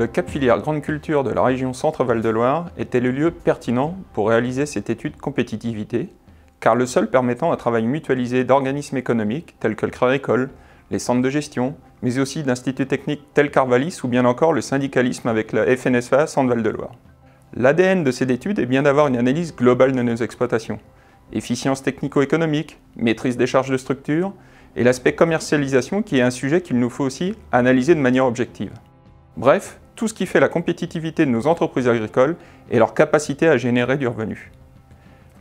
le Cap Filière Grande Culture de la région Centre-Val de Loire était le lieu pertinent pour réaliser cette étude compétitivité, car le seul permettant un travail mutualisé d'organismes économiques tels que le Crédit Agricole, les centres de gestion, mais aussi d'instituts techniques tels qu'Arvalis ou bien encore le syndicalisme avec la FNSEA Centre-Val de Loire. L'ADN de cette étude est bien d'avoir une analyse globale de nos exploitations. Efficience technico-économique, maîtrise des charges de structure et l'aspect commercialisation qui est un sujet qu'il nous faut aussi analyser de manière objective. Bref, tout ce qui fait la compétitivité de nos entreprises agricoles et leur capacité à générer du revenu.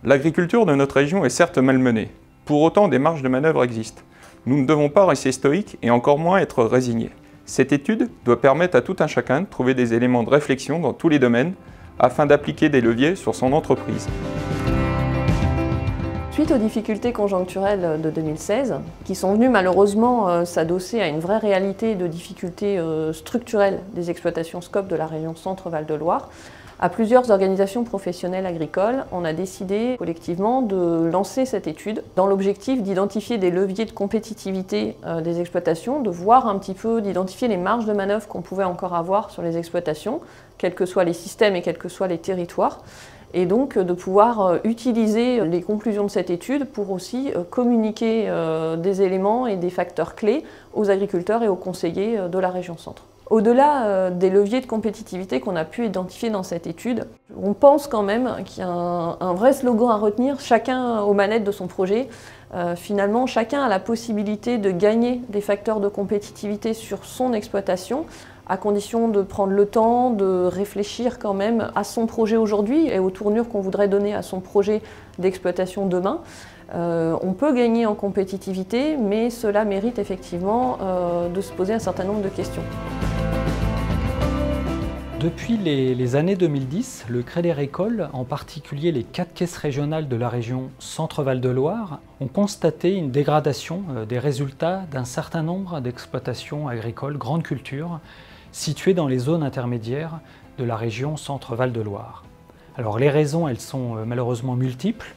L'agriculture de notre région est certes malmenée. Pour autant, des marges de manœuvre existent. Nous ne devons pas rester stoïques et encore moins être résignés. Cette étude doit permettre à tout un chacun de trouver des éléments de réflexion dans tous les domaines afin d'appliquer des leviers sur son entreprise. Suite aux difficultés conjoncturelles de 2016, qui sont venues malheureusement s'adosser à une vraie réalité de difficultés structurelles des exploitations SCOP de la région Centre-Val de Loire, à plusieurs organisations professionnelles agricoles, on a décidé collectivement de lancer cette étude dans l'objectif d'identifier des leviers de compétitivité des exploitations, de voir un petit peu, d'identifier les marges de manœuvre qu'on pouvait encore avoir sur les exploitations, quels que soient les systèmes et quels que soient les territoires, et donc de pouvoir utiliser les conclusions de cette étude pour aussi communiquer des éléments et des facteurs clés aux agriculteurs et aux conseillers de la région Centre. Au-delà des leviers de compétitivité qu'on a pu identifier dans cette étude, on pense quand même qu'il y a un vrai slogan à retenir, chacun aux manettes de son projet. Finalement, chacun a la possibilité de gagner des facteurs de compétitivité sur son exploitation, à condition de prendre le temps de réfléchir quand même à son projet aujourd'hui et aux tournures qu'on voudrait donner à son projet d'exploitation demain. On peut gagner en compétitivité, mais cela mérite effectivement de se poser un certain nombre de questions. Depuis les années 2010, le Crédit Agricole, en particulier les 4 caisses régionales de la région Centre-Val de Loire, ont constaté une dégradation des résultats d'un certain nombre d'exploitations agricoles grande culture situées dans les zones intermédiaires de la région Centre-Val de Loire. Alors les raisons, elles sont malheureusement multiples.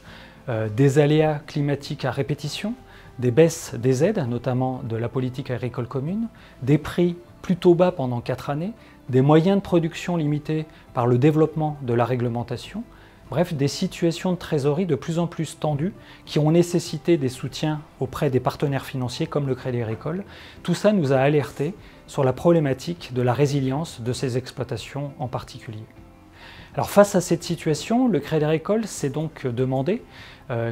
Des aléas climatiques à répétition, des baisses des aides, notamment de la politique agricole commune, des prix plutôt bas pendant 4 années, des moyens de production limités par le développement de la réglementation, bref, des situations de trésorerie de plus en plus tendues qui ont nécessité des soutiens auprès des partenaires financiers comme le Crédit Agricole. Tout ça nous a alertés sur la problématique de la résilience de ces exploitations en particulier. Alors face à cette situation, le Crédit Agricole s'est donc demandé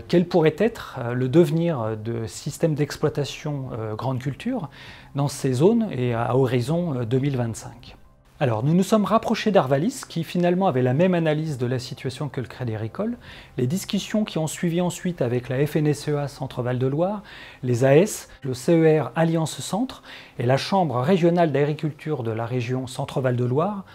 quel pourrait être le devenir de systèmes d'exploitation grande culture dans ces zones et à horizon 2025. Alors nous nous sommes rapprochés d'Arvalis qui finalement avait la même analyse de la situation que le Crédit Agricole. Les discussions qui ont suivi ensuite avec la FNSEA Centre-Val de Loire, les AS, le CER Alliance Centre et la Chambre régionale d'agriculture de la région Centre-Val de Loire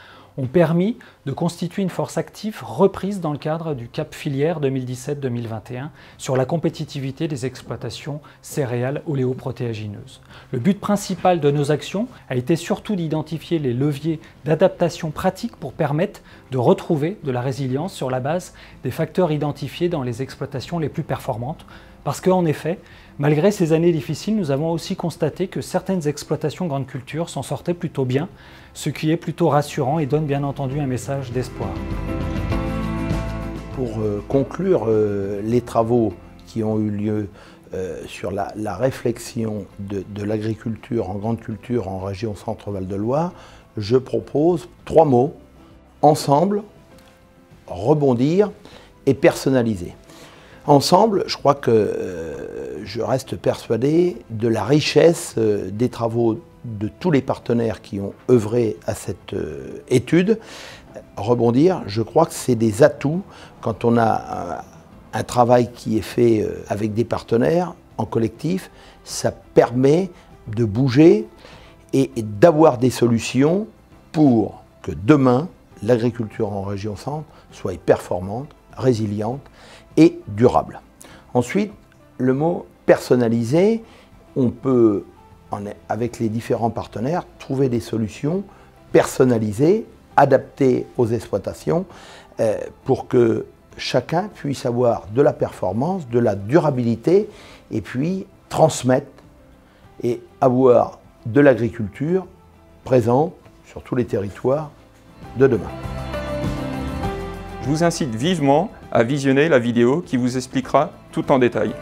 ont permis de constituer une force active reprise dans le cadre du Cap Filière 2017-2021 sur la compétitivité des exploitations céréales oléoprotéagineuses. Le but principal de nos actions a été surtout d'identifier les leviers d'adaptation pratique pour permettre de retrouver de la résilience sur la base des facteurs identifiés dans les exploitations les plus performantes. Parce qu'en effet, malgré ces années difficiles, nous avons aussi constaté que certaines exploitations grande culture s'en sortaient plutôt bien, ce qui est plutôt rassurant et donne bien entendu un message d'espoir. Pour conclure les travaux qui ont eu lieu sur la réflexion de l'agriculture en grande culture en région Centre-Val de Loire, je propose 3 mots: ensemble, rebondir et personnaliser. Ensemble, je crois que je reste persuadé de la richesse des travaux de tous les partenaires qui ont œuvré à cette étude. Rebondir, je crois que c'est des atouts quand on a un travail qui est fait avec des partenaires en collectif. Ça permet de bouger et d'avoir des solutions pour que demain, l'agriculture en région Centre soit performante, résiliente et durable. Ensuite, le mot personnalisé, on peut, avec les différents partenaires, trouver des solutions personnalisées, adaptées aux exploitations, pour que chacun puisse avoir de la performance, de la durabilité, et puis transmettre et avoir de l'agriculture présente sur tous les territoires de demain. Je vous incite vivement à visionner la vidéo qui vous expliquera tout en détail.